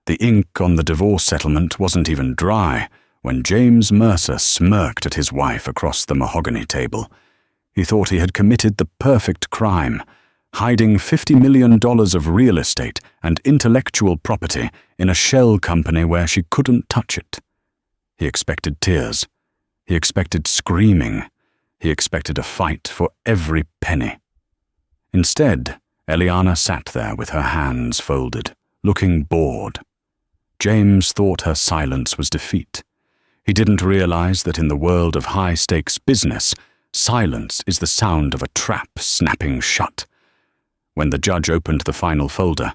The ink on the divorce settlement wasn't even dry when James Mercer smirked at his wife across the mahogany table. He thought he had committed the perfect crime, hiding $50 million of real estate and intellectual property in a shell company where she couldn't touch it. He expected tears. He expected screaming. He expected a fight for every penny. Instead, Eliana sat there with her hands folded, looking bored. James thought her silence was defeat. He didn't realize that in the world of high-stakes business, silence is the sound of a trap snapping shut. When the judge opened the final folder,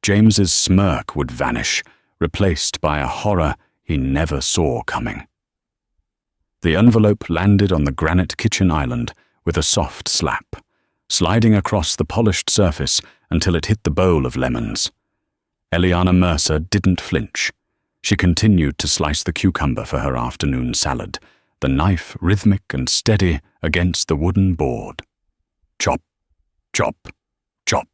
James's smirk would vanish, replaced by a horror he never saw coming. The envelope landed on the granite kitchen island with a soft slap, sliding across the polished surface until it hit the bowl of lemons. Eliana Mercer didn't flinch. She continued to slice the cucumber for her afternoon salad, the knife rhythmic and steady against the wooden board. Chop, chop, chop.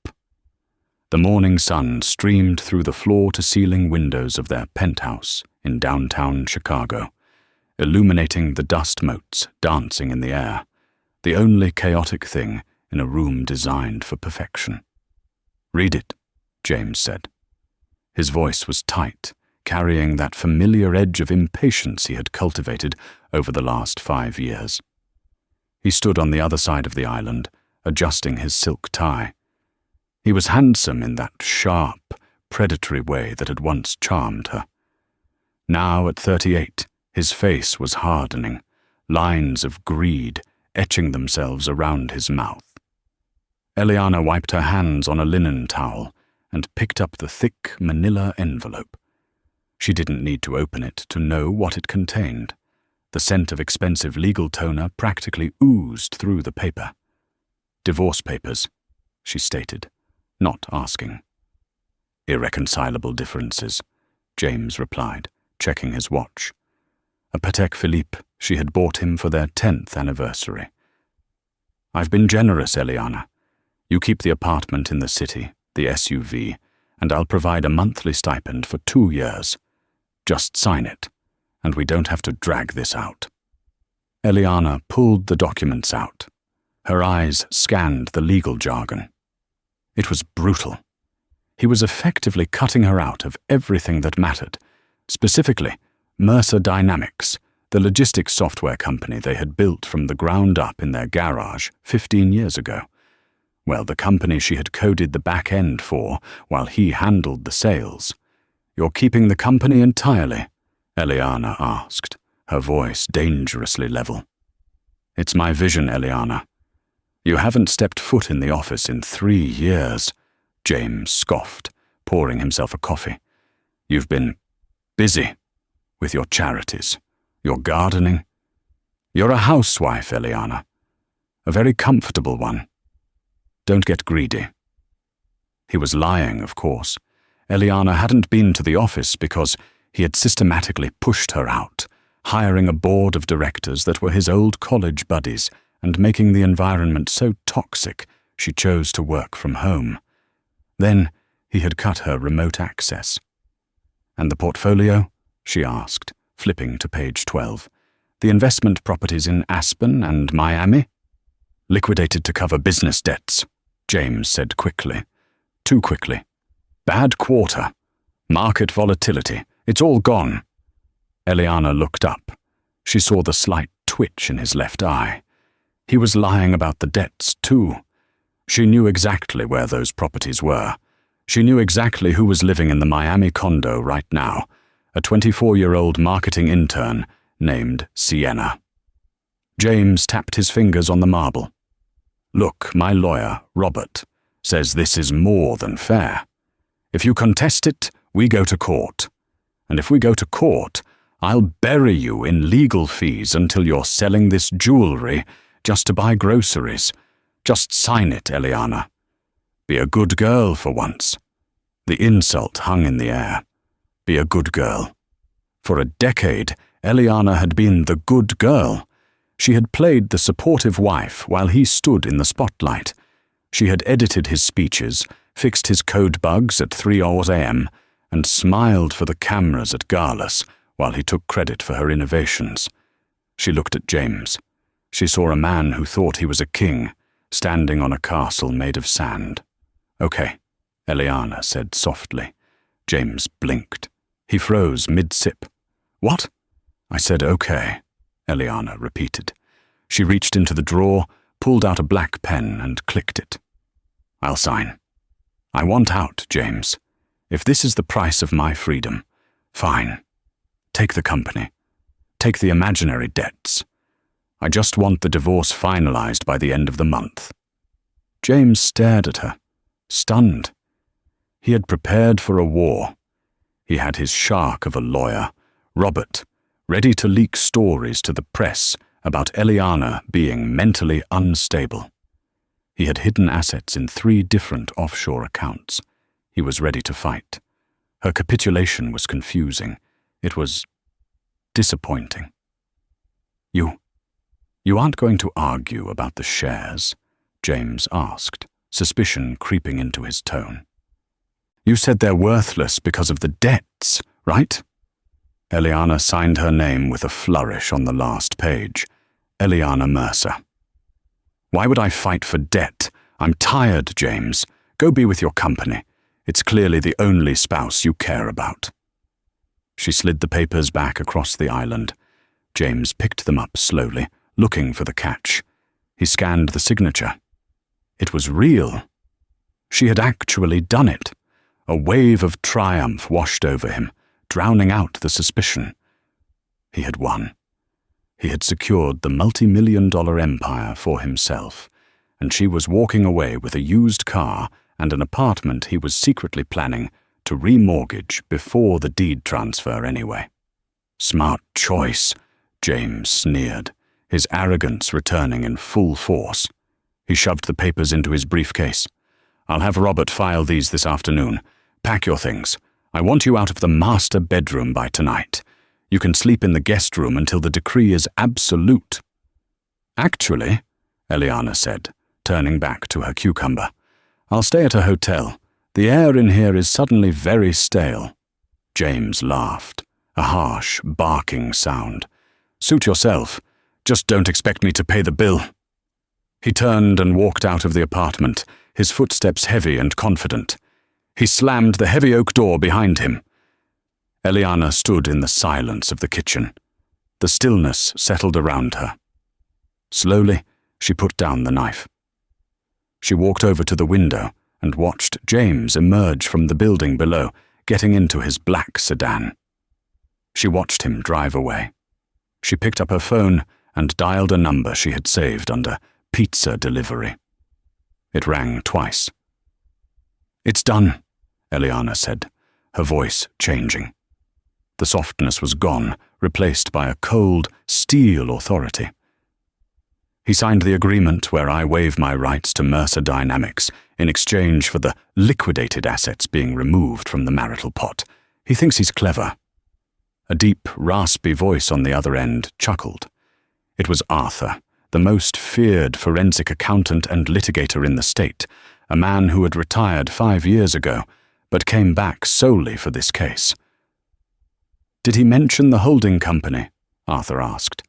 The morning sun streamed through the floor-to-ceiling windows of their penthouse in downtown Chicago, illuminating the dust motes dancing in the air, the only chaotic thing in a room designed for perfection. "Read it," James said. His voice was tight, carrying that familiar edge of impatience he had cultivated over the last 5 years. He stood on the other side of the island, adjusting his silk tie. He was handsome in that sharp, predatory way that had once charmed her. Now, at 38, his face was hardening, lines of greed etching themselves around his mouth. Eliana wiped her hands on a linen towel and picked up the thick manila envelope. She didn't need to open it to know what it contained. The scent of expensive legal toner practically oozed through the paper. "Divorce papers," she stated, not asking. "Irreconcilable differences," James replied, checking his watch. A Patek Philippe she had bought him for their 10th anniversary. "I've been generous, Eliana. You keep the apartment in the city, the SUV, and I'll provide a monthly stipend for 2 years. Just sign it, and we don't have to drag this out." Eliana pulled the documents out. Her eyes scanned the legal jargon. It was brutal. He was effectively cutting her out of everything that mattered, specifically Mercer Dynamics, the logistics software company they had built from the ground up in their garage 15 years ago. Well, the company she had coded the back end for while he handled the sales. "You're keeping the company entirely?" Eliana asked, her voice dangerously level. "It's my vision, Eliana. You haven't stepped foot in the office in 3 years, James scoffed, pouring himself a coffee. "You've been busy with your charities, your gardening. You're a housewife, Eliana. A very comfortable one. Don't get greedy." He was lying, of course. Eliana hadn't been to the office because he had systematically pushed her out, hiring a board of directors that were his old college buddies and making the environment so toxic she chose to work from home. Then he had cut her remote access. "And the portfolio?" she asked, flipping to page 12. "The investment properties in Aspen and Miami?" "Liquidated to cover business debts," James said quickly. Too quickly. "Bad quarter. Market volatility. It's all gone." Eliana looked up. She saw the slight twitch in his left eye. He was lying about the debts, too. She knew exactly where those properties were. She knew exactly who was living in the Miami condo right now, a 24-year-old marketing intern named Sienna. James tapped his fingers on the marble. "Look, my lawyer, Robert, says this is more than fair. If you contest it, we go to court. And if we go to court, I'll bury you in legal fees until you're selling this jewelry just to buy groceries. Just sign it, Eliana. Be a good girl for once." The insult hung in the air. Be a good girl. For a decade, Eliana had been the good girl. She had played the supportive wife while he stood in the spotlight. She had edited his speeches, fixed his code bugs at 3 a.m., and smiled for the cameras at Garlus while he took credit for her innovations. She looked at James. She saw a man who thought he was a king, standing on a castle made of sand. "Okay," Eliana said softly. James blinked. He froze mid-sip. "What?" "I said okay," Eliana repeated. She reached into the drawer, pulled out a black pen, and clicked it. "I'll sign. I want out, James. If this is the price of my freedom, fine. Take the company. Take the imaginary debts. I just want the divorce finalized by the end of the month." James stared at her, stunned. He had prepared for a war. He had his shark of a lawyer, Robert, ready to leak stories to the press about Eliana being mentally unstable. He had hidden assets in 3 different offshore accounts. He was ready to fight. Her capitulation was confusing. It was disappointing. You aren't going to argue about the shares?" James asked, suspicion creeping into his tone. "You said they're worthless because of the debts, right?" Eliana signed her name with a flourish on the last page. Eliana Mercer. "Why would I fight for debt? I'm tired, James. Go be with your company. It's clearly the only spouse you care about." She slid the papers back across the island. James picked them up slowly, looking for the catch. He scanned the signature. It was real. She had actually done it. A wave of triumph washed over him, drowning out the suspicion. He had won. He had secured the multi-million-dollar empire for himself, and she was walking away with a used car and an apartment he was secretly planning to remortgage before the deed transfer anyway. "Smart choice," James sneered, his arrogance returning in full force. He shoved the papers into his briefcase. "I'll have Robert file these this afternoon. Pack your things. I want you out of the master bedroom by tonight. You can sleep in the guest room until the decree is absolute." "Actually," Eliana said, turning back to her cucumber, "I'll stay at a hotel. The air in here is suddenly very stale." James laughed, a harsh, barking sound. "Suit yourself. Just don't expect me to pay the bill." He turned and walked out of the apartment, his footsteps heavy and confident. He slammed the heavy oak door behind him. Eliana stood in the silence of the kitchen. The stillness settled around her. Slowly, she put down the knife. She walked over to the window and watched James emerge from the building below, getting into his black sedan. She watched him drive away. She picked up her phone and dialed a number she had saved under pizza delivery. It rang twice. "It's done," Eliana said, her voice changing. The softness was gone, replaced by a cold, steel authority. "He signed the agreement where I waive my rights to Mercer Dynamics in exchange for the liquidated assets being removed from the marital pot. He thinks he's clever." A deep, raspy voice on the other end chuckled. It was Arthur, the most feared forensic accountant and litigator in the state, a man who had retired 5 years ago, but came back solely for this case. "Did he mention the holding company?" Arthur asked.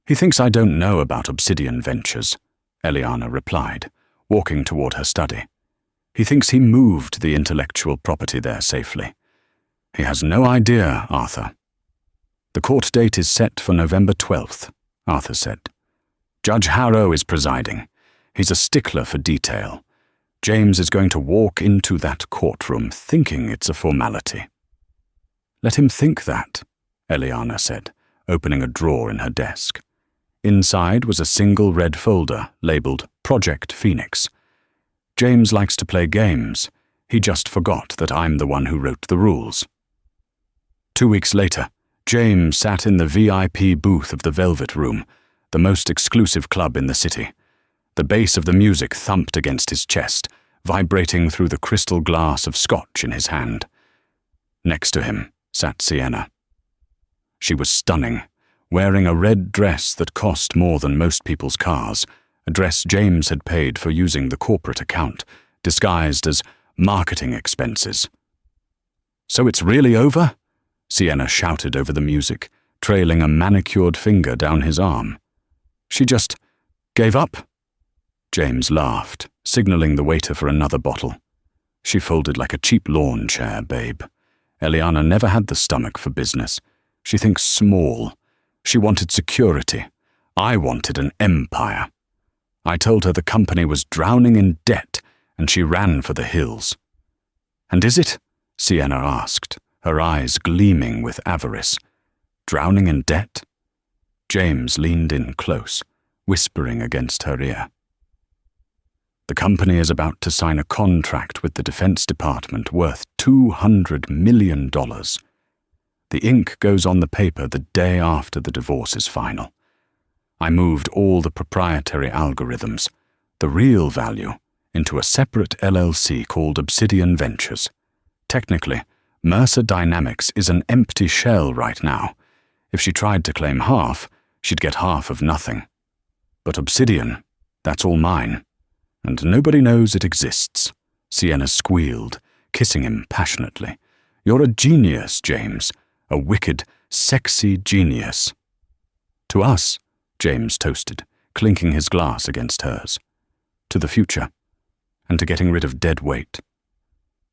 "He thinks I don't know about Obsidian Ventures," Eliana replied, walking toward her study. "He thinks he moved the intellectual property there safely. He has no idea, Arthur." "The court date is set for November 12th, Arthur said. "Judge Harrow is presiding. He's a stickler for detail. James is going to walk into that courtroom thinking it's a formality." "Let him think that," Eliana said, opening a drawer in her desk. Inside was a single red folder labeled Project Phoenix. "James likes to play games. He just forgot that I'm the one who wrote the rules." 2 weeks later, James sat in the VIP booth of the Velvet Room, the most exclusive club in the city. The bass of the music thumped against his chest, vibrating through the crystal glass of scotch in his hand. Next to him sat Sienna. She was stunning, wearing a red dress that cost more than most people's cars, a dress James had paid for using the corporate account, disguised as marketing expenses. "So it's really over?" Sienna shouted over the music, trailing a manicured finger down his arm. "She just gave up?" James laughed, signaling the waiter for another bottle. "She folded like a cheap lawn chair, babe. Eliana never had the stomach for business. She thinks small. She wanted security. I wanted an empire. I told her the company was drowning in debt, and she ran for the hills." "And is it?" Sienna asked, her eyes gleaming with avarice. "Drowning in debt?" James leaned in close, whispering against her ear. "The company is about to sign a contract with the Defense Department worth $200 million. The ink goes on the paper the day after the divorce is final. I moved all the proprietary algorithms, the real value, into a separate LLC called Obsidian Ventures. Technically, Mercer Dynamics is an empty shell right now. If she tried to claim half, she'd get half of nothing. But Obsidian, that's all mine. And nobody knows it exists." Sienna squealed, kissing him passionately. "You're a genius, James. A wicked, sexy genius." "To us," James toasted, clinking his glass against hers. "To the future, and to getting rid of dead weight."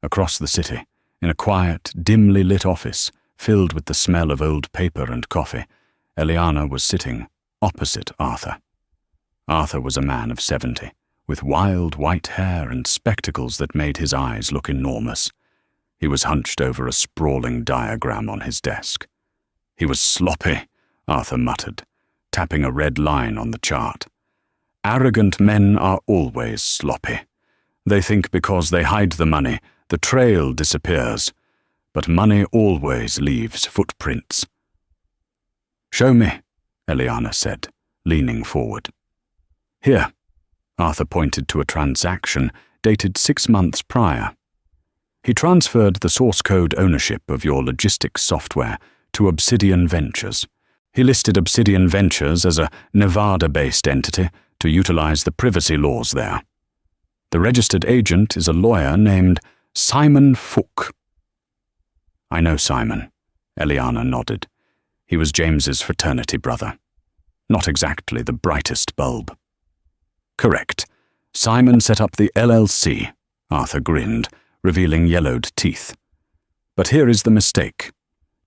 Across the city, in a quiet, dimly lit office, filled with the smell of old paper and coffee, Eliana was sitting opposite Arthur. Arthur was a man of 70, with wild white hair and spectacles that made his eyes look enormous. He was hunched over a sprawling diagram on his desk. "He was sloppy," Arthur muttered, tapping a red line on the chart. "Arrogant men are always sloppy. They think because they hide the money, the trail disappears. But money always leaves footprints." "Show me," Eliana said, leaning forward. "Here." Arthur pointed to a transaction dated 6 months prior. He transferred the source code ownership of your logistics software to Obsidian Ventures. He listed Obsidian Ventures as a Nevada-based entity to utilize the privacy laws there. The registered agent is a lawyer named Simon Fook. "I know Simon," Eliana nodded. "He was James's fraternity brother. Not exactly the brightest bulb." "Correct. Simon set up the LLC," Arthur grinned, revealing yellowed teeth. "But here is the mistake.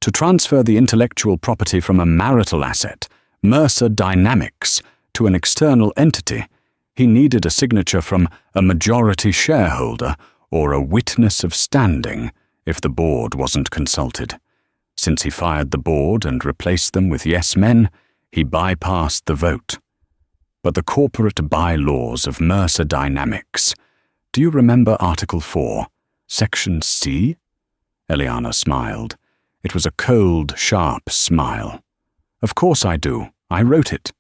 To transfer the intellectual property from a marital asset, Mercer Dynamics, to an external entity, he needed a signature from a majority shareholder or a witness of standing if the board wasn't consulted. Since he fired the board and replaced them with yes men, he bypassed the vote. But the corporate bylaws of Mercer Dynamics, do you remember Article 4, Section C? Eliana smiled. It was a cold, sharp smile. Of course I do. I wrote it.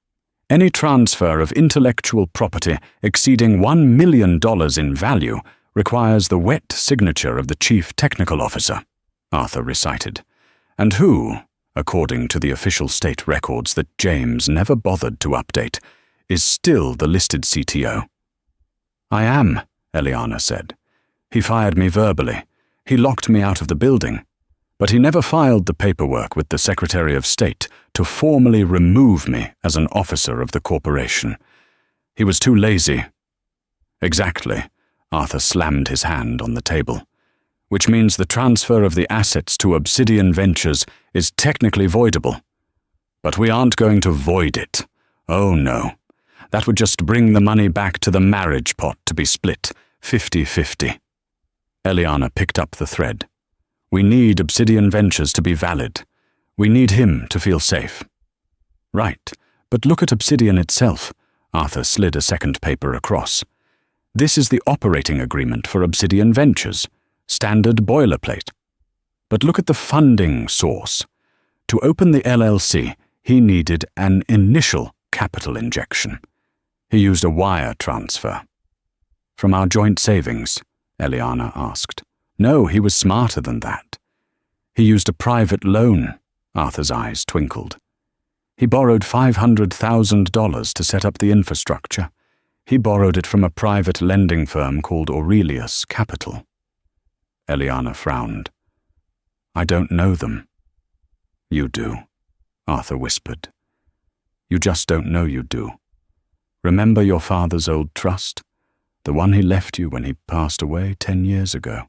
Any transfer of intellectual property exceeding $1 million in value requires the wet signature of the Chief Technical Officer, Arthur recited, and who, according to the official state records that James never bothered to update, is still the listed CTO. I am, Eliana said. He fired me verbally. He locked me out of the building. But he never filed the paperwork with the Secretary of State to formally remove me as an officer of the corporation. He was too lazy. Exactly. Arthur slammed his hand on the table. Which means the transfer of the assets to Obsidian Ventures is technically voidable. But we aren't going to void it. Oh no. That would just bring the money back to the marriage pot to be split 50-50. Eliana picked up the thread. We need Obsidian Ventures to be valid. We need him to feel safe. Right, but look at Obsidian itself. Arthur slid a second paper across. This is the operating agreement for Obsidian Ventures. Standard boilerplate. But look at the funding source. To open the LLC, he needed an initial capital injection. He used a wire transfer. From our joint savings, Eliana asked. No, he was smarter than that. He used a private loan. Arthur's eyes twinkled. He borrowed $500,000 to set up the infrastructure. He borrowed it from a private lending firm called Aurelius Capital. Eliana frowned. I don't know them." "You do," Arthur whispered. "You just don't know you do. Remember your father's old trust? The one he left you when he passed away 10 years ago.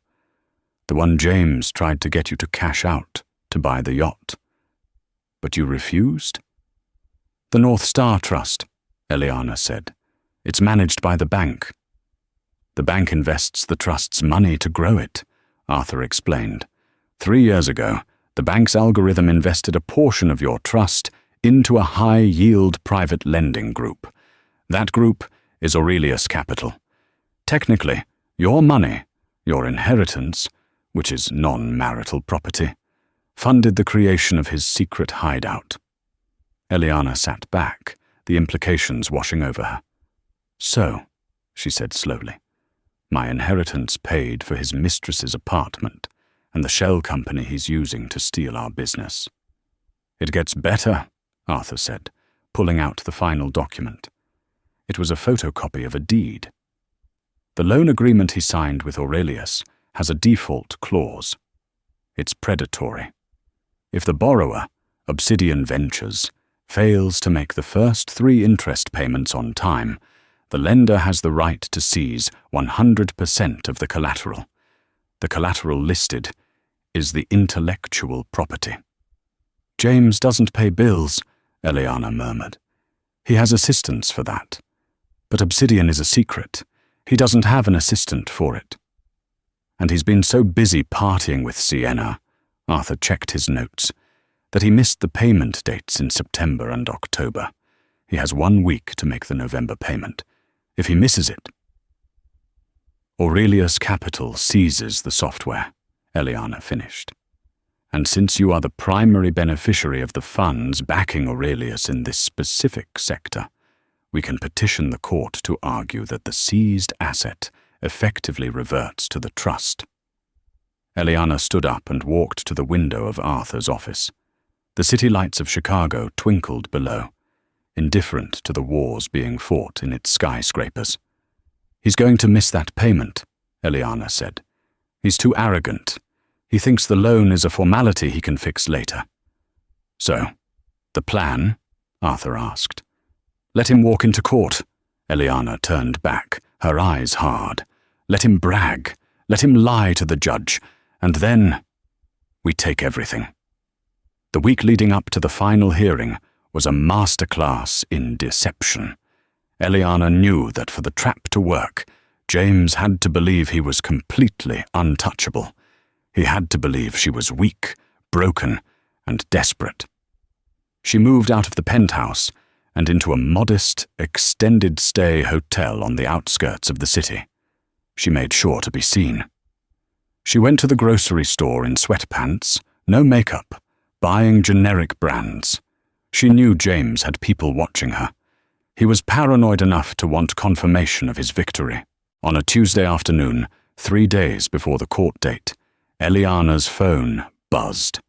The one James tried to get you to cash out to buy the yacht. But you refused?" "The North Star Trust," Eliana said. "It's managed by the bank." "The bank invests the trust's money to grow it," Arthur explained. 3 years ago, the bank's algorithm invested a portion of your trust into a high-yield private lending group. That group is Aurelius Capital. Technically, your money, your inheritance, which is non-marital property, funded the creation of his secret hideout. Eliana sat back, the implications washing over her. "So," she said slowly, "my inheritance paid for his mistress's apartment and the shell company he's using to steal our business." "It gets better," Arthur said, pulling out the final document. It was a photocopy of a deed. The loan agreement he signed with Aurelius has a default clause. It's predatory. If the borrower, Obsidian Ventures, fails to make the first 3 interest payments on time, the lender has the right to seize 100% of the collateral. The collateral listed is the intellectual property. "James doesn't pay bills," Eliana murmured. "He has assistants for that. But Obsidian is a secret. He doesn't have an assistant for it." "And he's been so busy partying with Sienna," Arthur checked his notes, "that he missed the payment dates in September and October. He has 1 week to make the November payment. If he misses it..." "Aurelius Capital seizes the software," Eliana finished. "And since you are the primary beneficiary of the funds backing Aurelius in this specific sector, we can petition the court to argue that the seized asset effectively reverts to the trust." Eliana stood up and walked to the window of Arthur's office. The city lights of Chicago twinkled below, indifferent to the wars being fought in its skyscrapers. "He's going to miss that payment," Eliana said. "He's too arrogant. He thinks the loan is a formality he can fix later." "So, the plan?" Arthur asked. "Let him walk into court." Eliana turned back, her eyes hard. "Let him brag. Let him lie to the judge. And then we take everything." The week leading up to the final hearing was a masterclass in deception. Eliana knew that for the trap to work, James had to believe he was completely untouchable. He had to believe she was weak, broken, and desperate. She moved out of the penthouse and into a modest, extended-stay hotel on the outskirts of the city. She made sure to be seen. She went to the grocery store in sweatpants, no makeup, buying generic brands. She knew James had people watching her. He was paranoid enough to want confirmation of his victory. On a Tuesday afternoon, 3 days before the court date, Eliana's phone buzzed.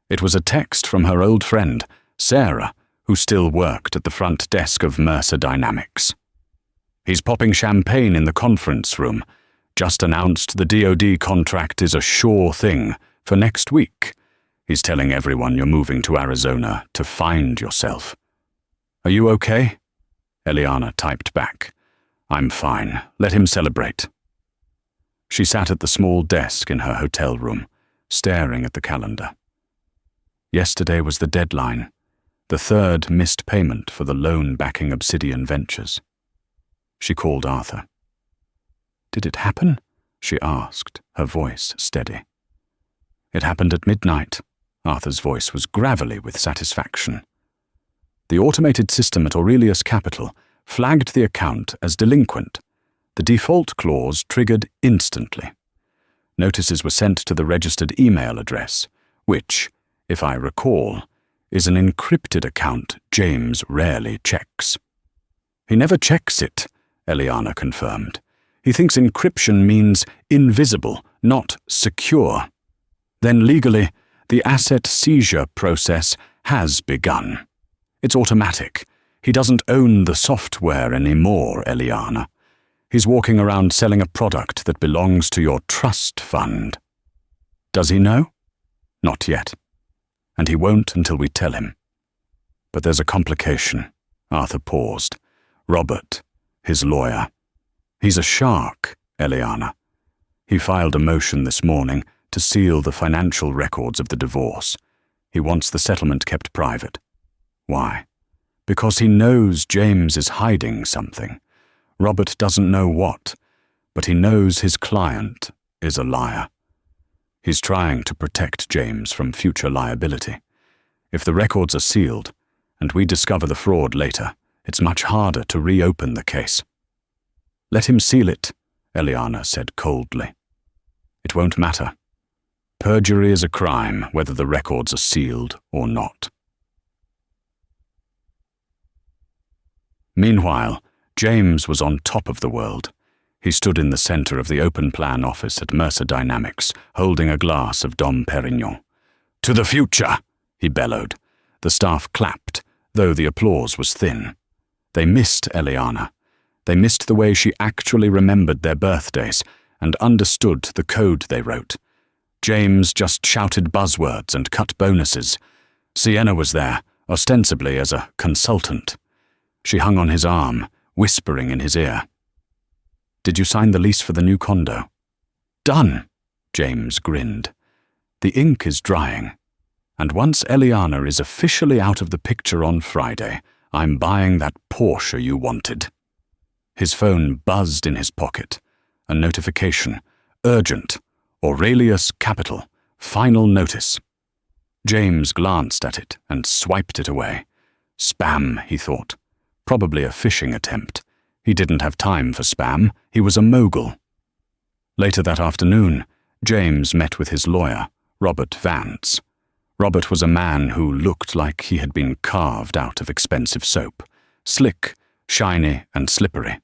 It was a text from her old friend, Sarah, who still worked at the front desk of Mercer Dynamics. "He's popping champagne in the conference room. Just announced the DoD contract is a sure thing for next week. He's telling everyone you're moving to Arizona to find yourself." "Are you okay?" Eliana typed back. "I'm fine. Let him celebrate." She sat at the small desk in her hotel room, staring at the calendar. Yesterday was the deadline, the 3rd missed payment for the loan backing Obsidian Ventures. She called Arthur. "Did it happen?" she asked, her voice steady. "It happened at midnight." Arthur's voice was gravelly with satisfaction. The automated system at Aurelius Capital flagged the account as delinquent. The default clause triggered instantly. Notices were sent to the registered email address, which, if I recall, is an encrypted account James rarely checks. "He never checks it," Eliana confirmed. "He thinks encryption means invisible, not secure." "Then legally, the asset seizure process has begun. It's automatic. He doesn't own the software anymore, Eliana. He's walking around selling a product that belongs to your trust fund." "Does he know?" Not yet. And he won't until we tell him. But there's a complication. Arthur paused. Robert, his lawyer. He's a shark, Eliana. He filed a motion this morning to seal the financial records of the divorce. He wants the settlement kept private. Why? Because he knows James is hiding something. Robert doesn't know what, but he knows his client is a liar. He's trying to protect James from future liability. If the records are sealed, and we discover the fraud later, it's much harder to reopen the case. Let him seal it, Eliana said coldly. It won't matter. Perjury is a crime, whether the records are sealed or not. Meanwhile, James was on top of the world. He stood in the center of the open plan office at Mercer Dynamics, holding a glass of Dom Perignon. "To the future!" he bellowed. The staff clapped, though the applause was thin. They missed Eliana. They missed the way she actually remembered their birthdays and understood the code they wrote. James just shouted buzzwords and cut bonuses. Sienna was there, ostensibly as a consultant. She hung on his arm, whispering in his ear. "Did you sign the lease for the new condo?" "Done," James grinned. "The ink is drying. And once Eliana is officially out of the picture on Friday, I'm buying that Porsche you wanted." His phone buzzed in his pocket. A notification. Urgent. Aurelius Capital. Final notice. James glanced at it and swiped it away. Spam, he thought. Probably a phishing attempt. He didn't have time for spam. He was a mogul. Later that afternoon, James met with his lawyer, Robert Vance. Robert was a man who looked like he had been carved out of expensive soap. Slick, shiny, and slippery.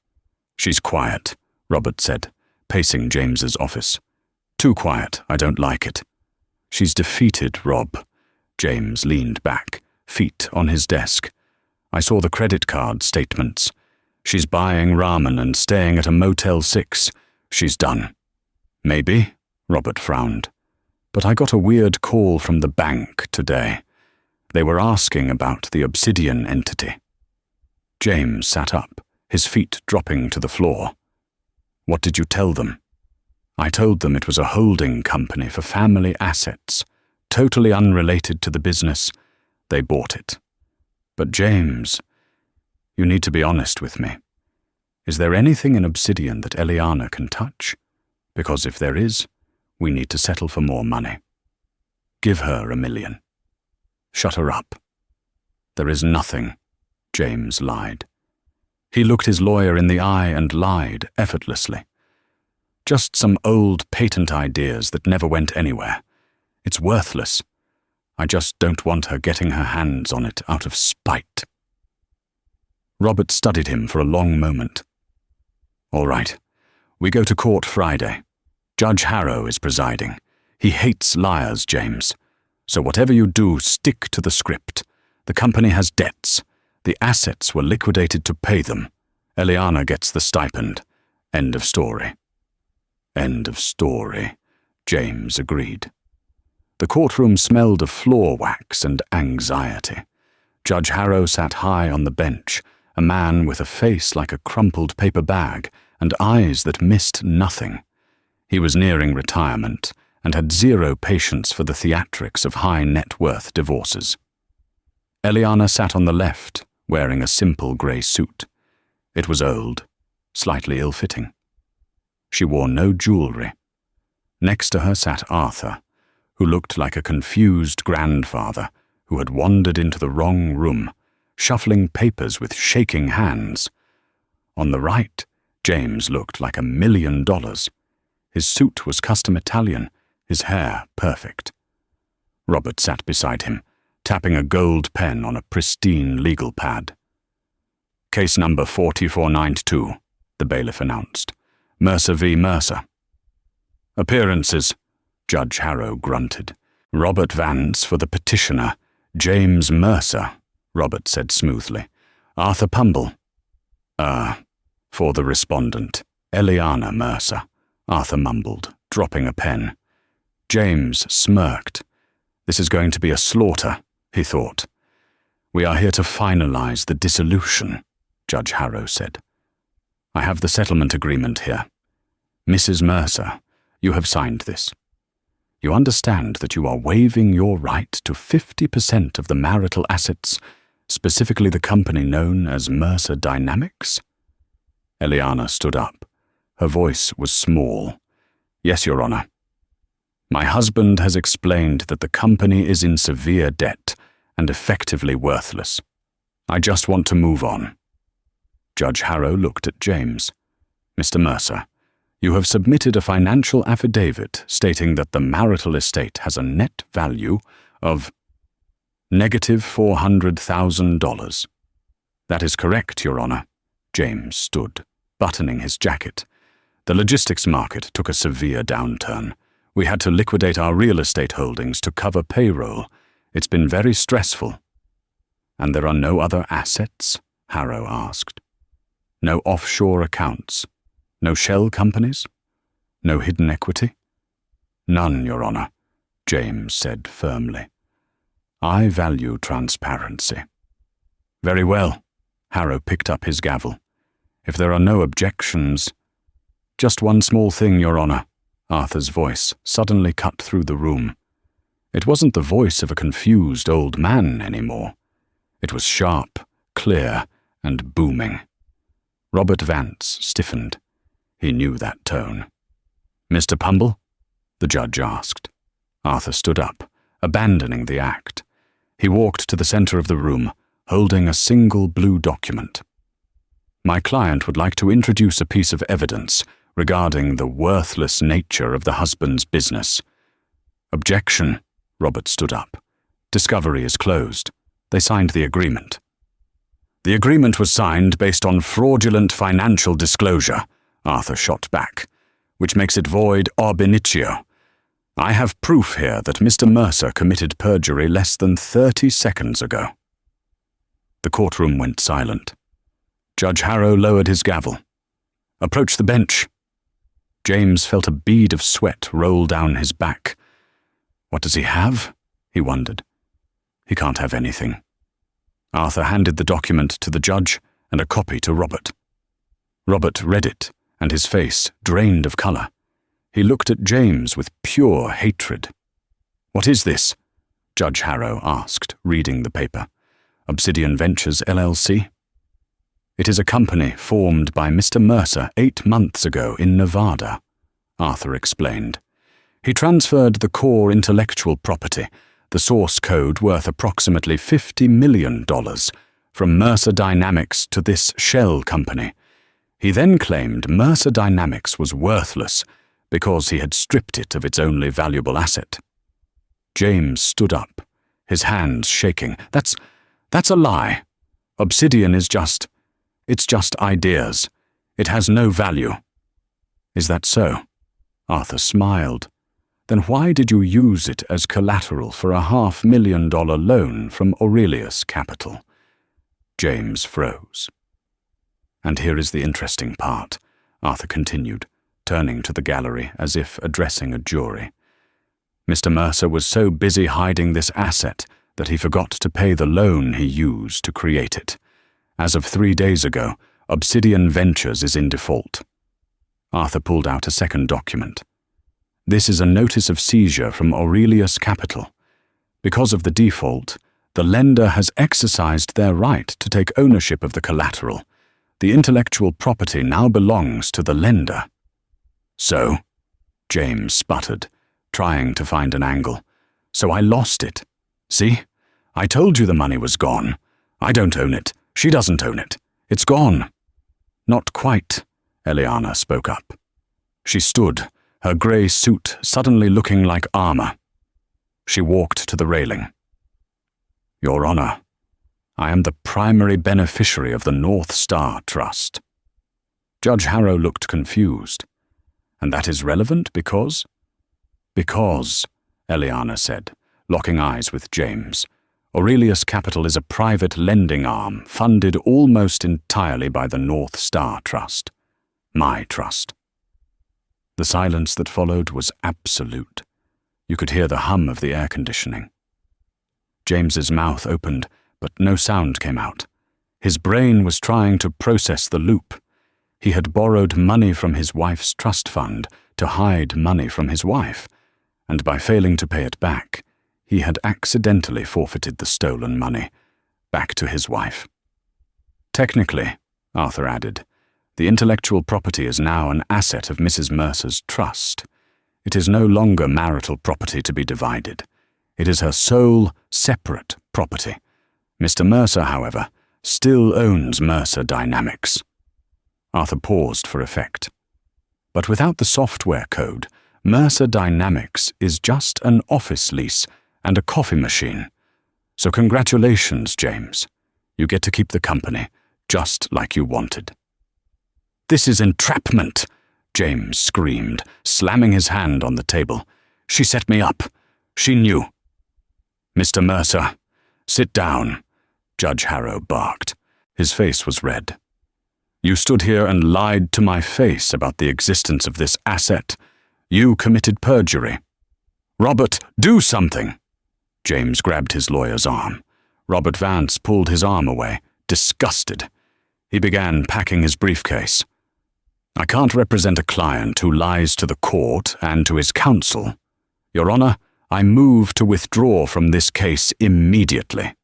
"She's quiet," Robert said, pacing James's office. "Too quiet, I don't like it." "She's defeated, Rob." James leaned back, feet on his desk. "I saw the credit card statements. She's buying ramen and staying at a Motel 6. She's done." "Maybe," Robert frowned. "But I got a weird call from the bank today. They were asking about the Obsidian entity." James sat up, his feet dropping to the floor. "What did you tell them?" "I told them it was a holding company for family assets, totally unrelated to the business. They bought it. But James, you need to be honest with me. Is there anything in Obsidian that Eliana can touch? Because if there is, we need to settle for more money. Give her $1 million. Shut her up." "There is nothing," James lied. He looked his lawyer in the eye and lied effortlessly. "Just some old patent ideas that never went anywhere. It's worthless. I just don't want her getting her hands on it out of spite." Robert studied him for a long moment. "All right. We go to court Friday. Judge Harrow is presiding. He hates liars, James. So whatever you do, stick to the script. The company has debts. The assets were liquidated to pay them. Eliana gets the stipend. End of story." "End of story," James agreed. The courtroom smelled of floor wax and anxiety. Judge Harrow sat high on the bench, a man with a face like a crumpled paper bag and eyes that missed nothing. He was nearing retirement and had zero patience for the theatrics of high-net-worth divorces. Eliana sat on the left, wearing a simple grey suit. It was old, slightly ill-fitting. She wore no jewelry. Next to her sat Arthur, who looked like a confused grandfather who had wandered into the wrong room, shuffling papers with shaking hands. On the right, James looked like $1 million. His suit was custom Italian, his hair perfect. Robert sat beside him, tapping a gold pen on a pristine legal pad. "Case number 4492, the bailiff announced. Mercer v. Mercer." "Appearances," Judge Harrow grunted. "Robert Vance for the petitioner. James Mercer," Robert said smoothly. "Arthur Pumble." For the respondent. Eliana Mercer," Arthur mumbled, dropping a pen. James smirked. This is going to be a slaughter, he thought. We are here to finalize the dissolution, Judge Harrow said. I have the settlement agreement here. Mrs. Mercer, you have signed this. You understand that you are waiving your right to 50% of the marital assets, specifically the company known as Mercer Dynamics? Eliana stood up. Her voice was small. Yes, Your Honor. My husband has explained that the company is in severe debt and effectively worthless. I just want to move on. Judge Harrow looked at James. Mr. Mercer, you have submitted a financial affidavit stating that the marital estate has a net value of -$400,000. That is correct, Your Honor. James stood, buttoning his jacket. The logistics market took a severe downturn. We had to liquidate our real estate holdings to cover payroll. It's been very stressful. And there are no other assets? Harrow asked. No offshore accounts? No shell companies? No hidden equity? None, Your Honor, James said firmly. I value transparency. Very well. Harrow picked up his gavel. If there are no objections— Just one small thing, Your Honor. Arthur's voice suddenly cut through the room. It wasn't the voice of a confused old man anymore. It was sharp, clear, and booming. Robert Vance stiffened. He knew that tone. Mr. Pumble? The judge asked. Arthur stood up, abandoning the act. He walked to the center of the room, holding a single blue document. My client would like to introduce a piece of evidence regarding the worthless nature of the husband's business. Objection. Robert stood up. Discovery is closed. They signed the agreement. The agreement was signed based on fraudulent financial disclosure, Arthur shot back, which makes it void ab initio. I have proof here that Mr. Mercer committed perjury less than 30 seconds ago. The courtroom went silent. Judge Harrow lowered his gavel. Approach the bench. James felt a bead of sweat roll down his back. What does he have? He wondered. He can't have anything. Arthur handed the document to the judge and a copy to Robert. Robert read it, and his face drained of color. He looked at James with pure hatred. What is this? Judge Harrow asked, reading the paper. Obsidian Ventures, LLC? It is a company formed by Mr. Mercer 8 months ago in Nevada, Arthur explained. He transferred the core intellectual property, the source code worth approximately $50 million, from Mercer Dynamics to this shell company. He then claimed Mercer Dynamics was worthless because he had stripped it of its only valuable asset. James stood up, his hands shaking. That's a lie. Obsidian is it's just ideas. It has no value. Is that so? Arthur smiled. Then why did you use it as collateral for a $500,000 loan from Aurelius Capital? James froze. And here is the interesting part, Arthur continued, turning to the gallery as if addressing a jury. Mr. Mercer was so busy hiding this asset that he forgot to pay the loan he used to create it. As of 3 days ago, Obsidian Ventures is in default. Arthur pulled out a second document. This is a notice of seizure from Aurelius Capital. Because of the default, the lender has exercised their right to take ownership of the collateral. The intellectual property now belongs to the lender. So? James sputtered, trying to find an angle. So I lost it. See? I told you the money was gone. I don't own it. She doesn't own it. It's gone. Not quite, Eliana spoke up. She stood, her grey suit suddenly looking like armor. She walked to the railing. Your Honor, I am the primary beneficiary of the North Star Trust. Judge Harrow looked confused. And that is relevant because? Because, Eliana said, locking eyes with James. Aurelius Capital is a private lending arm funded almost entirely by the North Star Trust. My trust. The silence that followed was absolute. You could hear the hum of the air conditioning. James's mouth opened, but no sound came out. His brain was trying to process the loop. He had borrowed money from his wife's trust fund to hide money from his wife, and by failing to pay it back, he had accidentally forfeited the stolen money back to his wife. Technically, Arthur added, the intellectual property is now an asset of Mrs. Mercer's trust. It is no longer marital property to be divided. It is her sole, separate property. Mr. Mercer, however, still owns Mercer Dynamics. Arthur paused for effect. But without the software code, Mercer Dynamics is just an office lease and a coffee machine. So congratulations, James. You get to keep the company, just like you wanted. This is entrapment, James screamed, slamming his hand on the table. She set me up. She knew. Mr. Mercer, sit down, Judge Harrow barked. His face was red. You stood here and lied to my face about the existence of this asset. You committed perjury. Robert, do something! James grabbed his lawyer's arm. Robert Vance pulled his arm away, disgusted. He began packing his briefcase. I can't represent a client who lies to the court and to his counsel. Your Honor, I move to withdraw from this case immediately.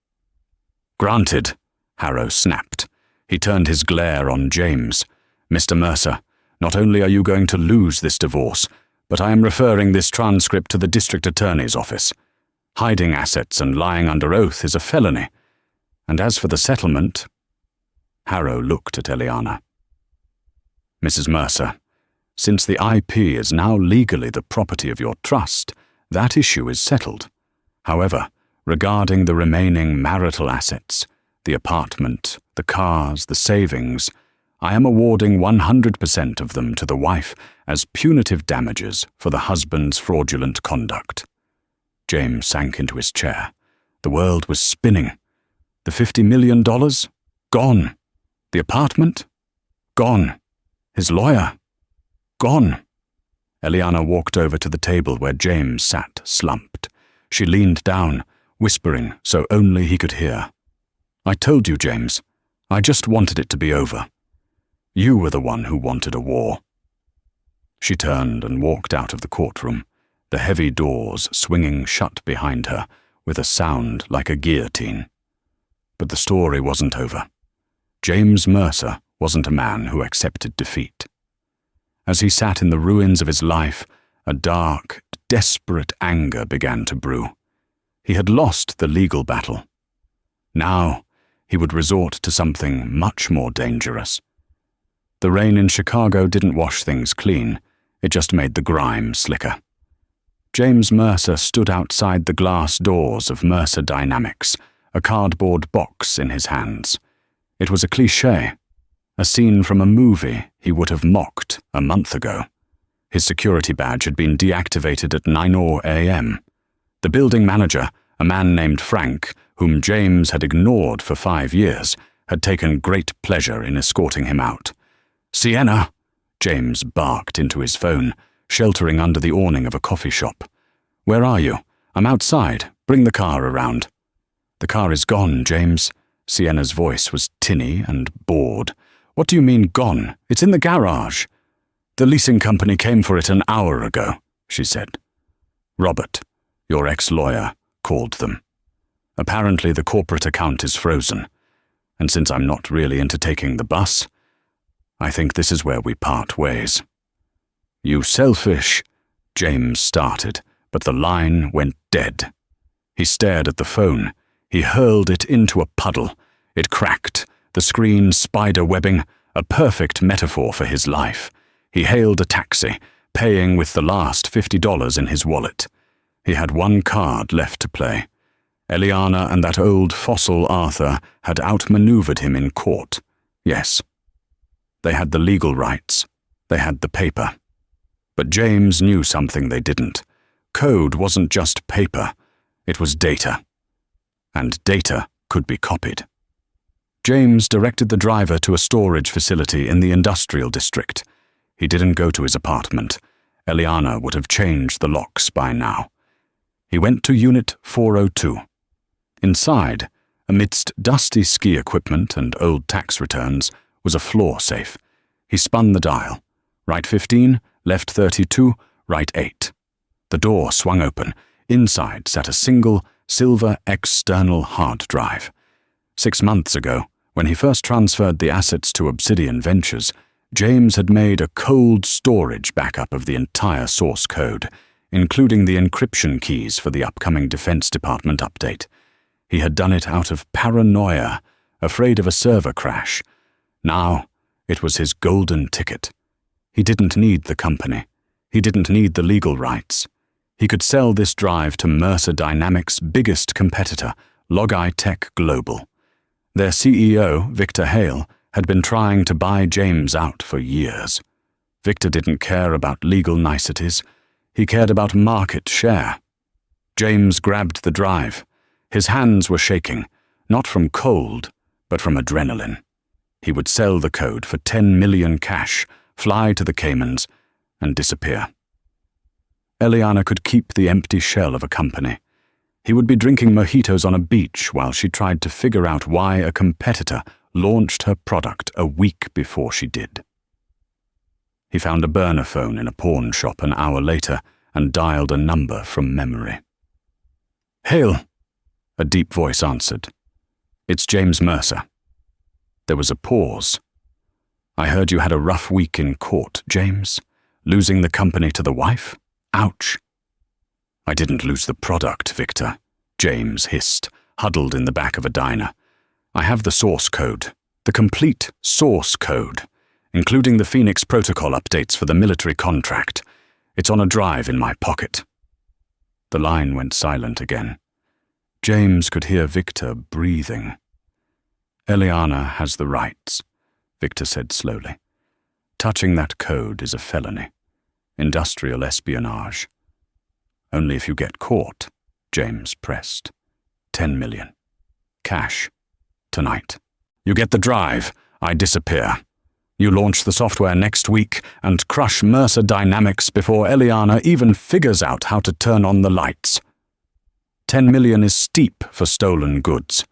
Granted, Harrow snapped. He turned his glare on James. Mr. Mercer, not only are you going to lose this divorce, but I am referring this transcript to the district attorney's office. Hiding assets and lying under oath is a felony. And as for the settlement... Harrow looked at Eliana. Mrs. Mercer, since the IP is now legally the property of your trust, that issue is settled. However, regarding the remaining marital assets, the apartment, the cars, the savings, I am awarding 100% of them to the wife as punitive damages for the husband's fraudulent conduct. James sank into his chair. The world was spinning. The $50 million? Gone. The apartment? Gone. His lawyer? Gone. Eliana walked over to the table where James sat slumped. She leaned down, whispering so only he could hear. I told you, James. I just wanted it to be over. You were the one who wanted a war. She turned and walked out of the courtroom, the heavy doors swinging shut behind her with a sound like a guillotine. But the story wasn't over. James Mercer wasn't a man who accepted defeat. As he sat in the ruins of his life, a dark, desperate anger began to brew. He had lost the legal battle. Now, he would resort to something much more dangerous. The rain in Chicago didn't wash things clean, it just made the grime slicker. James Mercer stood outside the glass doors of Mercer Dynamics, a cardboard box in his hands. It was a cliché, a scene from a movie he would have mocked a month ago. His security badge had been deactivated at 9:00 a.m. The building manager, a man named Frank, whom James had ignored for 5 years, had taken great pleasure in escorting him out. Sienna, James barked into his phone, sheltering under the awning of a coffee shop. Where are you? I'm outside. Bring the car around. The car is gone, James. Sienna's voice was tinny and bored. What do you mean gone? It's in the garage. The leasing company came for it an hour ago, she said. Robert, your ex-lawyer, called them. Apparently the corporate account is frozen, and since I'm not really into taking the bus, I think this is where we part ways. You selfish, James started, but the line went dead. He stared at the phone. He hurled it into a puddle. It cracked, the screen spider-webbing, a perfect metaphor for his life. He hailed a taxi, paying with the last $50 in his wallet. He had one card left to play. Eliana and that old fossil Arthur had outmaneuvered him in court. Yes. They had the legal rights. They had the paper. But James knew something they didn't. Code wasn't just paper. It was data. And data could be copied. James directed the driver to a storage facility in the industrial district. He didn't go to his apartment. Eliana would have changed the locks by now. He went to Unit 402. Inside, amidst dusty ski equipment and old tax returns, was a floor safe. He spun the dial. Right 15, left 32, right 8. The door swung open. Inside sat a single, silver external hard drive. 6 months ago, when he first transferred the assets to Obsidian Ventures, James had made a cold storage backup of the entire source code, including the encryption keys for the upcoming Defense Department update. He had done it out of paranoia, afraid of a server crash. Now, it was his golden ticket. He didn't need the company. He didn't need the legal rights. He could sell this drive to Mercer Dynamics' biggest competitor, Log-I Tech Global. Their CEO, Victor Hale, had been trying to buy James out for years. Victor didn't care about legal niceties. He cared about market share. James grabbed the drive. His hands were shaking, not from cold, but from adrenaline. He would sell the code for 10 million cash, fly to the Caymans, and disappear. Eliana could keep the empty shell of a company. He would be drinking mojitos on a beach while she tried to figure out why a competitor launched her product a week before she did. He found a burner phone in a pawn shop an hour later and dialed a number from memory. "Hale," a deep voice answered. "It's James Mercer." There was a pause. "I heard you had a rough week in court, James. Losing the company to the wife? Ouch." "I didn't lose the product, Victor," James hissed, huddled in the back of a diner. "I have the source code, the complete source code, including the Phoenix Protocol updates for the military contract. It's on a drive in my pocket." The line went silent again. James could hear Victor breathing. "Eliana has the rights," Victor said slowly. "Touching that code is a felony. Industrial espionage. Only if you get caught," James pressed. 10 million. Cash. Tonight. You get the drive, I disappear. You launch the software next week and crush Mercer Dynamics before Eliana even figures out how to turn on the lights. 10 million is steep for stolen goods.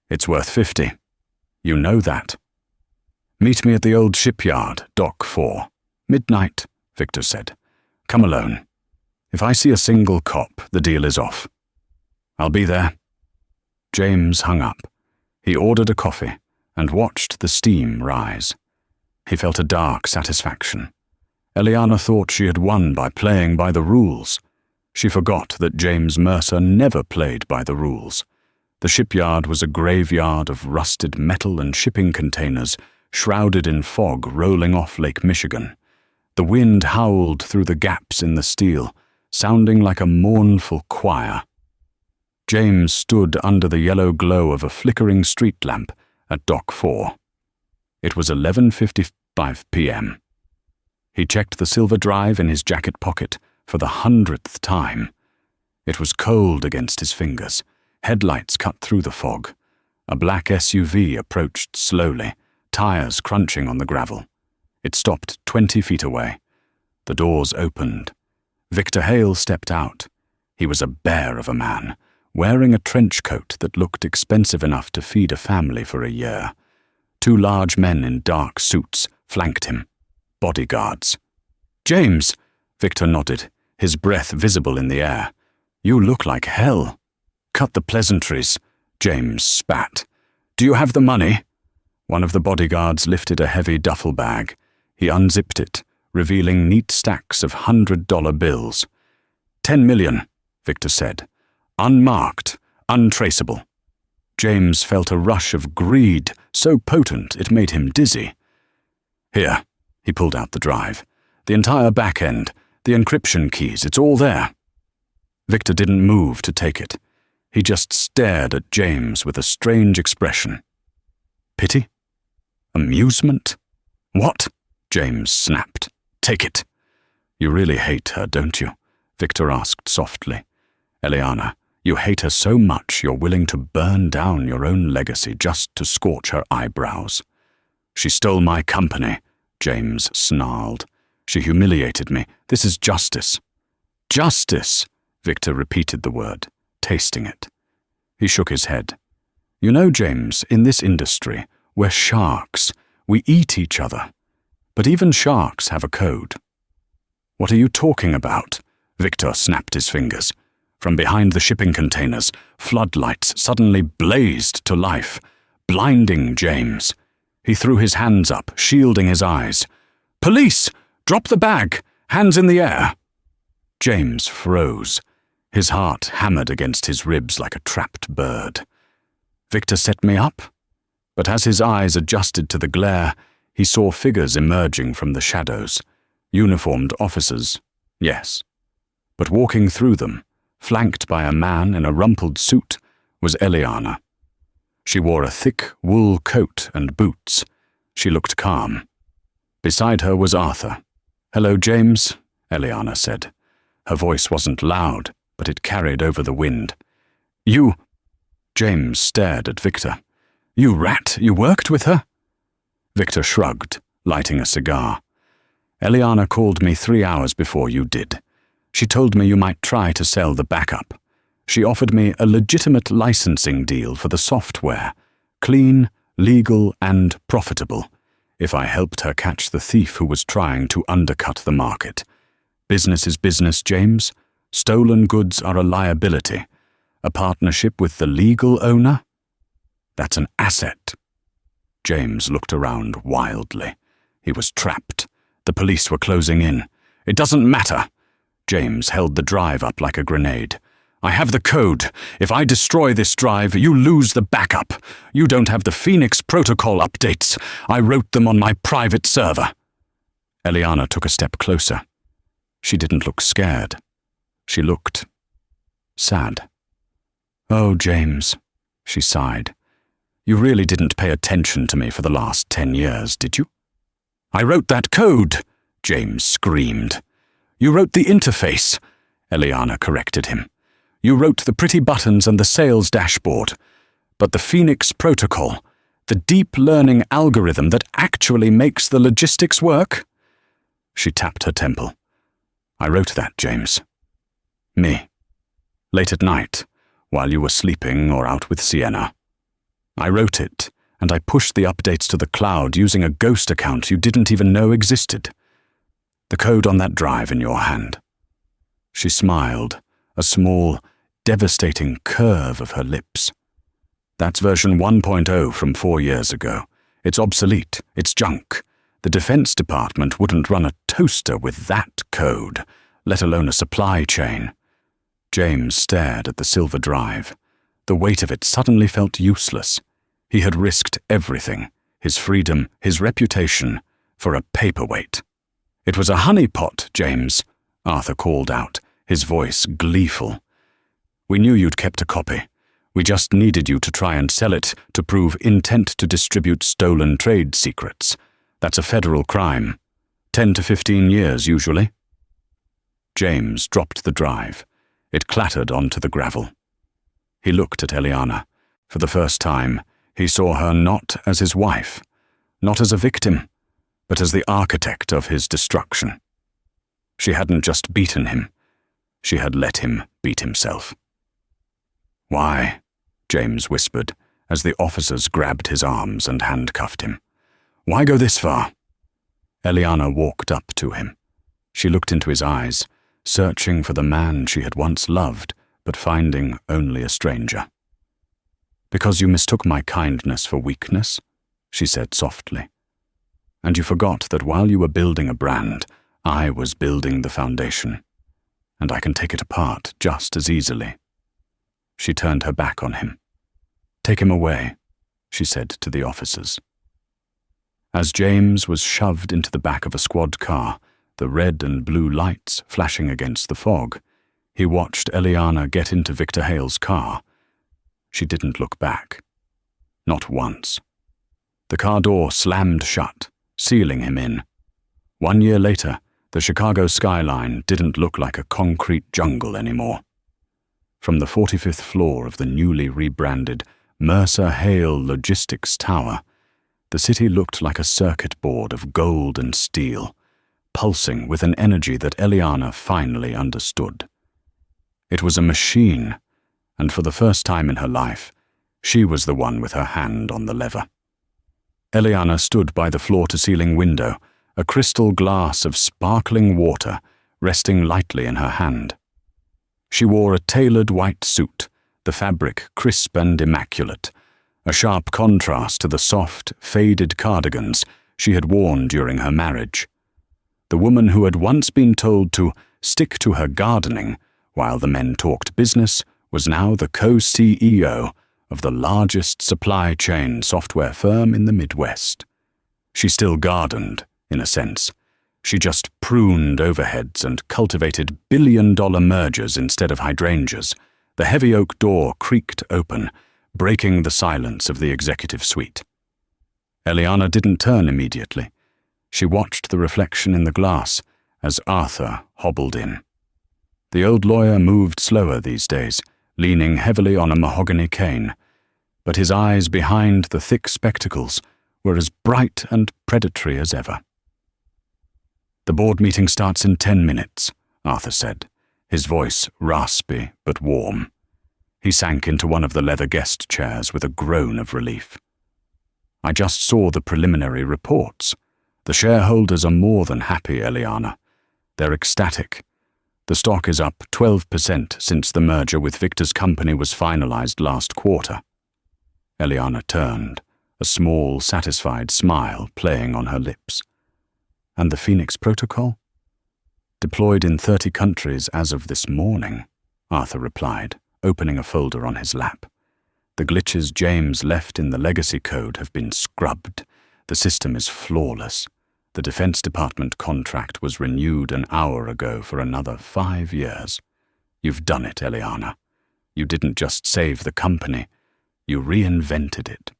It's worth 50. You know that. "Meet me at the old shipyard, Dock 4. Midnight," Victor said. "Come alone. If I see a single cop, the deal is off." "I'll be there." James hung up. He ordered a coffee and watched the steam rise. He felt a dark satisfaction. Eliana thought she had won by playing by the rules. She forgot that James Mercer never played by the rules. The shipyard was a graveyard of rusted metal and shipping containers, shrouded in fog rolling off Lake Michigan. The wind howled through the gaps in the steel, sounding like a mournful choir. James stood under the yellow glow of a flickering street lamp at Dock 4. It was 11:55 p.m. He checked the silver drive in his jacket pocket for the 100th time. It was cold against his fingers. Headlights cut through the fog. A black SUV approached slowly, tires crunching on the gravel. It stopped 20 feet away. The doors opened. Victor Hale stepped out. He was a bear of a man, wearing a trench coat that looked expensive enough to feed a family for a year. 2 large men in dark suits flanked him. Bodyguards. "James," Victor nodded, his breath visible in the air. "You look like hell." "Cut the pleasantries," James spat. "Do you have the money?" One of the bodyguards lifted a heavy duffel bag. He unzipped it, revealing neat stacks of $100 bills. 10 million, Victor said. Unmarked, untraceable. James felt a rush of greed, so potent it made him dizzy. "Here," he pulled out the drive. "The entire back end, the encryption keys, it's all there." Victor didn't move to take it. He just stared at James with a strange expression. Pity? Amusement? "What?" James snapped. "Take it." "You really hate her, don't you?" Victor asked softly. "Eliana, you hate her so much you're willing to burn down your own legacy just to scorch her eyebrows." "She stole my company," James snarled. "She humiliated me. This is justice." "Justice?" Victor repeated the word, tasting it. He shook his head. You know, James, in this industry, we're sharks. We eat each other. But even sharks have a code. What are you talking about? Victor snapped his fingers. From behind the shipping containers, floodlights suddenly blazed to life, blinding James. He threw his hands up, shielding his eyes. Police! Drop the bag! Hands in the air! James froze. His heart hammered against his ribs like a trapped bird. Victor set me up? But as his eyes adjusted to the glare, he saw figures emerging from the shadows. Uniformed officers, yes. But walking through them, flanked by a man in a rumpled suit, was Eliana. She wore a thick wool coat and boots. She looked calm. Beside her was Arthur. Hello, James, Eliana said. Her voice wasn't loud, but it carried over the wind. You... James stared at Victor. You rat, you worked with her? Victor shrugged, lighting a cigar. Eliana called me 3 hours before you did. She told me you might try to sell the backup. She offered me a legitimate licensing deal for the software, clean, legal, and profitable, if I helped her catch the thief who was trying to undercut the market. Business is business, James. Stolen goods are a liability. A partnership with the legal owner? That's an asset. James looked around wildly. He was trapped. The police were closing in. It doesn't matter. James held the drive up like a grenade. I have the code. If I destroy this drive, you lose the backup. You don't have the Phoenix protocol updates. I wrote them on my private server. Eliana took a step closer. She didn't look scared. She looked sad. Oh, James, she sighed. You really didn't pay attention to me for the last 10 years, did you? I wrote that code, James screamed. You wrote the interface, Eliana corrected him. You wrote the pretty buttons and the sales dashboard. But the Phoenix protocol, the deep learning algorithm that actually makes the logistics work? She tapped her temple. I wrote that, James. Me. Late at night, while you were sleeping or out with Sienna. I wrote it, and I pushed the updates to the cloud using a ghost account you didn't even know existed. The code on that drive in your hand. She smiled, a small, devastating curve of her lips. That's version 1.0 from 4 years ago. It's obsolete. It's junk. The Defense Department wouldn't run a toaster with that code, let alone a supply chain. James stared at the silver drive. The weight of it suddenly felt useless. He had risked everything, his freedom, his reputation, for a paperweight. It was a honeypot, James, Arthur called out, his voice gleeful. We knew you'd kept a copy. We just needed you to try and sell it to prove intent to distribute stolen trade secrets. That's a federal crime. 10 to 15 years, usually. James dropped the drive. It clattered onto the gravel. He looked at Eliana. For the first time, he saw her not as his wife, not as a victim, but as the architect of his destruction. She hadn't just beaten him. She had let him beat himself. Why? James whispered, as the officers grabbed his arms and handcuffed him. Why go this far? Eliana walked up to him. She looked into his eyes, searching for the man she had once loved, but finding only a stranger. Because you mistook my kindness for weakness, she said softly. And you forgot that while you were building a brand, I was building the foundation. And I can take it apart just as easily. She turned her back on him. Take him away, she said to the officers. As James was shoved into the back of a squad car, the red and blue lights flashing against the fog, he watched Eliana get into Victor Hale's car. She didn't look back. Not once. The car door slammed shut, sealing him in. 1 year later, the Chicago skyline didn't look like a concrete jungle anymore. From the 45th floor of the newly rebranded Mercer Hale Logistics Tower, the city looked like a circuit board of gold and steel, pulsing with an energy that Eliana finally understood. It was a machine, and for the first time in her life, she was the one with her hand on the lever. Eliana stood by the floor-to-ceiling window, a crystal glass of sparkling water resting lightly in her hand. She wore a tailored white suit, the fabric crisp and immaculate, a sharp contrast to the soft, faded cardigans she had worn during her marriage. The woman who had once been told to stick to her gardening while the men talked business was now the co-CEO of the largest supply chain software firm in the Midwest. She still gardened, in a sense. She just pruned overheads and cultivated billion-dollar mergers instead of hydrangeas. The heavy oak door creaked open, breaking the silence of the executive suite. Eliana didn't turn immediately. She watched the reflection in the glass as Arthur hobbled in. The old lawyer moved slower these days, leaning heavily on a mahogany cane, but his eyes behind the thick spectacles were as bright and predatory as ever. "The board meeting starts in 10 minutes, Arthur said, his voice raspy but warm. He sank into one of the leather guest chairs with a groan of relief. "I just saw the preliminary reports. The shareholders are more than happy, Eliana. They're ecstatic. The stock is up 12% since the merger with Victor's company was finalized last quarter." Eliana turned, a small, satisfied smile playing on her lips. "And the Phoenix Protocol?" "Deployed in 30 countries as of this morning," Arthur replied, opening a folder on his lap. "The glitches James left in the legacy code have been scrubbed. The system is flawless. The Defense Department contract was renewed an hour ago for another 5 years. You've done it, Eliana. You didn't just save the company. You reinvented it."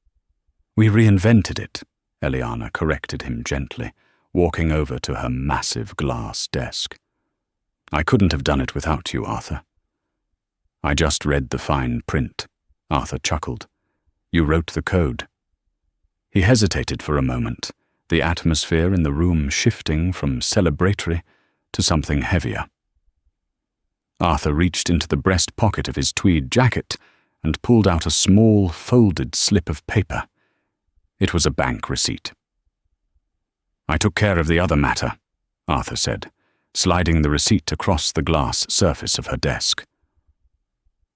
"We reinvented it," Eliana corrected him gently, walking over to her massive glass desk. "I couldn't have done it without you, Arthur." "I just read the fine print," Arthur chuckled. "You wrote the code." He hesitated for a moment, the atmosphere in the room shifting from celebratory to something heavier. Arthur reached into the breast pocket of his tweed jacket and pulled out a small, folded slip of paper. It was a bank receipt. "I took care of the other matter," Arthur said, sliding the receipt across the glass surface of her desk.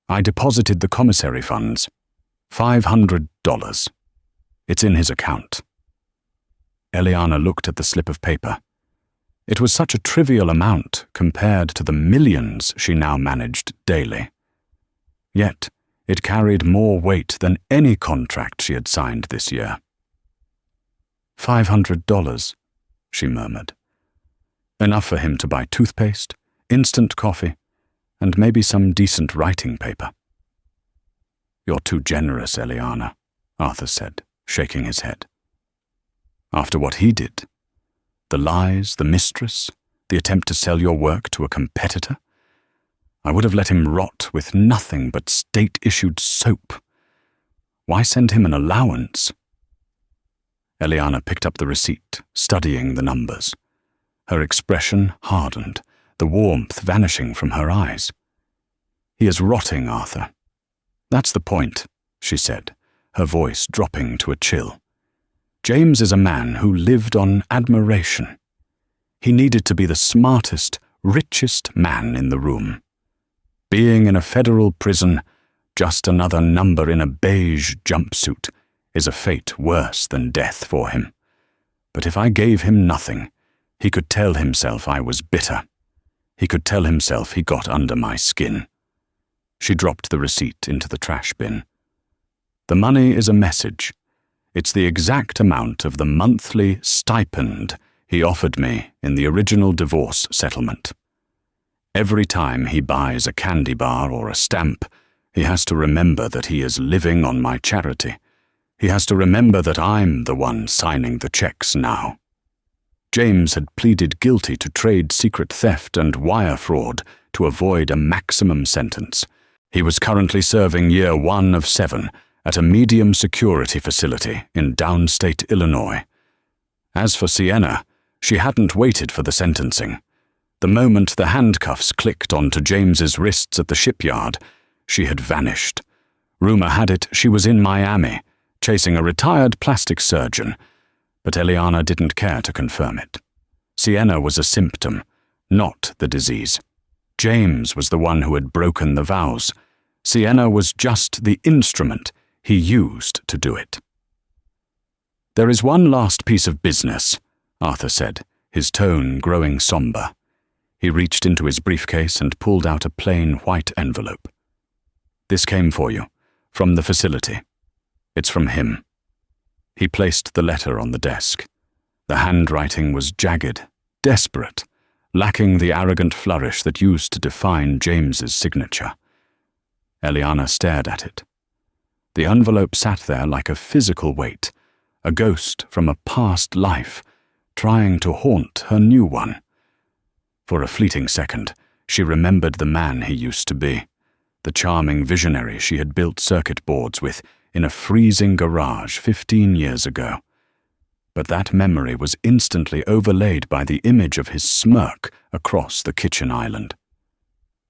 "I deposited the commissary funds. $500. It's in his account." Eliana looked at the slip of paper. It was such a trivial amount compared to the millions she now managed daily. Yet, it carried more weight than any contract she had signed this year. $500, she murmured. Enough for him to buy toothpaste, instant coffee, and maybe some decent writing paper. "You're too generous, Eliana," Arthur said, shaking his head. "After what he did, the lies, the mistress, the attempt to sell your work to a competitor, I would have let him rot with nothing but state-issued soap. Why send him an allowance?" Eliana picked up the receipt, studying the numbers. Her expression hardened, the warmth vanishing from her eyes. "He is rotting, Arthur. That's the point," she said, her voice dropping to a chill. "James is a man who lived on admiration. He needed to be the smartest, richest man in the room. Being in a federal prison, just another number in a beige jumpsuit, is a fate worse than death for him. But if I gave him nothing, he could tell himself I was bitter. He could tell himself he got under my skin." She dropped the receipt into the trash bin. "The money is a message. It's the exact amount of the monthly stipend he offered me in the original divorce settlement. Every time he buys a candy bar or a stamp, he has to remember that he is living on my charity. He has to remember that I'm the one signing the checks now." James had pleaded guilty to trade secret theft and wire fraud to avoid a maximum sentence. He was currently serving year 1 of 7 at a medium security facility in downstate Illinois. As for Sienna, she hadn't waited for the sentencing. The moment the handcuffs clicked onto James's wrists at the shipyard, she had vanished. Rumor had it she was in Miami, chasing a retired plastic surgeon, but Eliana didn't care to confirm it. Sienna was a symptom, not the disease. James was the one who had broken the vows. Sienna was just the instrument he used to do it. "There is one last piece of business," Arthur said, his tone growing somber. He reached into his briefcase and pulled out a plain white envelope. "This came for you, from the facility. It's from him." He placed the letter on the desk. The handwriting was jagged, desperate, lacking the arrogant flourish that used to define James's signature. Eliana stared at it. The envelope sat there like a physical weight, a ghost from a past life, trying to haunt her new one. For a fleeting second, she remembered the man he used to be, the charming visionary she had built circuit boards with in a freezing garage 15 years ago. But that memory was instantly overlaid by the image of his smirk across the kitchen island.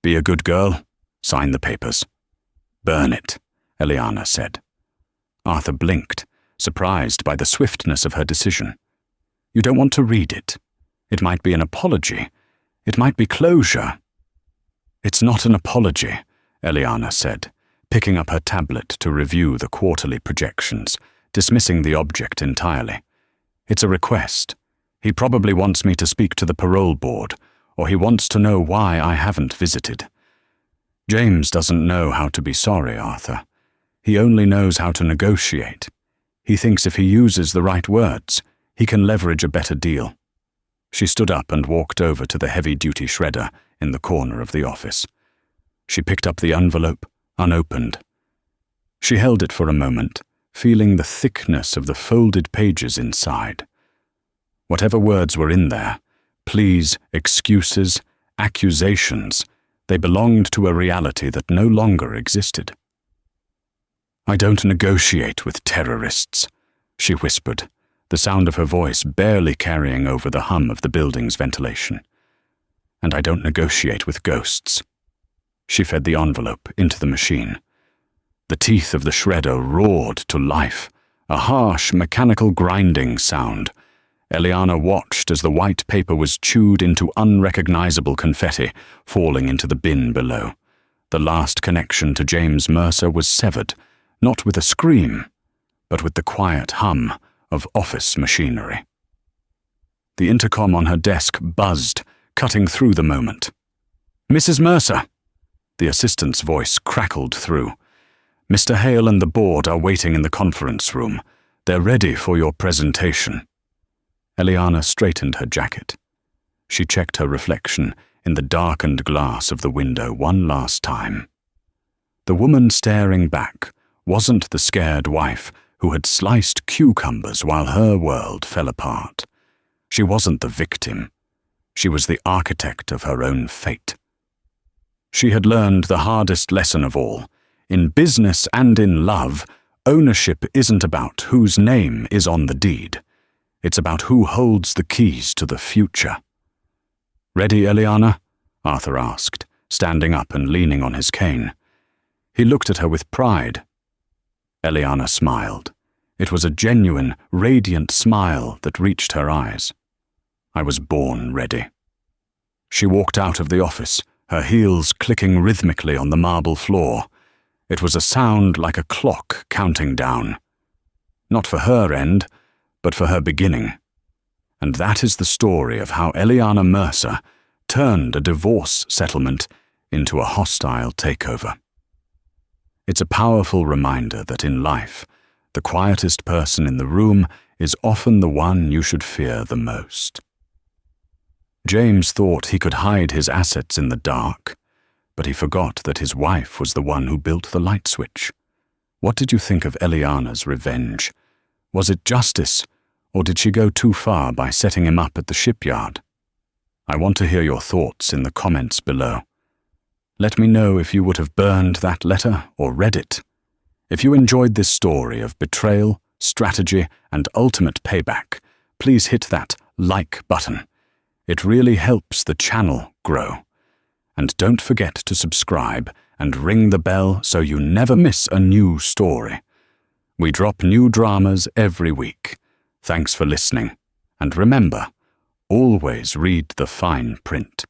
"Be a good girl. Sign the papers." "Burn it," Eliana said. Arthur blinked, surprised by the swiftness of her decision. "You don't want to read it. It might be an apology. It might be closure." "It's not an apology," Eliana said, picking up her tablet to review the quarterly projections, dismissing the object entirely. "It's a request. He probably wants me to speak to the parole board, or he wants to know why I haven't visited. James doesn't know how to be sorry, Arthur. He only knows how to negotiate. He thinks if he uses the right words, he can leverage a better deal." She stood up and walked over to the heavy-duty shredder in the corner of the office. She picked up the envelope, unopened. She held it for a moment, feeling the thickness of the folded pages inside. Whatever words were in there, pleas, excuses, accusations, they belonged to a reality that no longer existed. "I don't negotiate with terrorists," she whispered, the sound of her voice barely carrying over the hum of the building's ventilation. "And I don't negotiate with ghosts." She fed the envelope into the machine. The teeth of the shredder roared to life, a harsh, mechanical grinding sound. Eliana watched as the white paper was chewed into unrecognizable confetti, falling into the bin below. The last connection to James Mercer was severed, not with a scream, but with the quiet hum of office machinery. The intercom on her desk buzzed, cutting through the moment. "Mrs. Mercer!" The assistant's voice crackled through. "Mr. Hale and the board are waiting in the conference room. They're ready for your presentation." Eliana straightened her jacket. She checked her reflection in the darkened glass of the window one last time. The woman staring back wasn't the scared wife who had sliced cucumbers while her world fell apart. She wasn't the victim. She was the architect of her own fate. She had learned the hardest lesson of all. In business and in love, ownership isn't about whose name is on the deed. It's about who holds the keys to the future. "Ready, Eliana?" Arthur asked, standing up and leaning on his cane. He looked at her with pride. Eliana smiled. It was a genuine, radiant smile that reached her eyes. "I was born ready." She walked out of the office, her heels clicking rhythmically on the marble floor. It was a sound like a clock counting down. Not for her end, but for her beginning. And that is the story of how Eliana Mercer turned a divorce settlement into a hostile takeover. It's a powerful reminder that in life, the quietest person in the room is often the one you should fear the most. James thought he could hide his assets in the dark, but he forgot that his wife was the one who built the light switch. What did you think of Eliana's revenge? Was it justice, or did she go too far by setting him up at the shipyard? I want to hear your thoughts in the comments below. Let me know if you would have burned that letter or read it. If you enjoyed this story of betrayal, strategy, and ultimate payback, please hit that like button. It really helps the channel grow. And don't forget to subscribe and ring the bell so you never miss a new story. We drop new dramas every week. Thanks for listening. And remember, always read the fine print.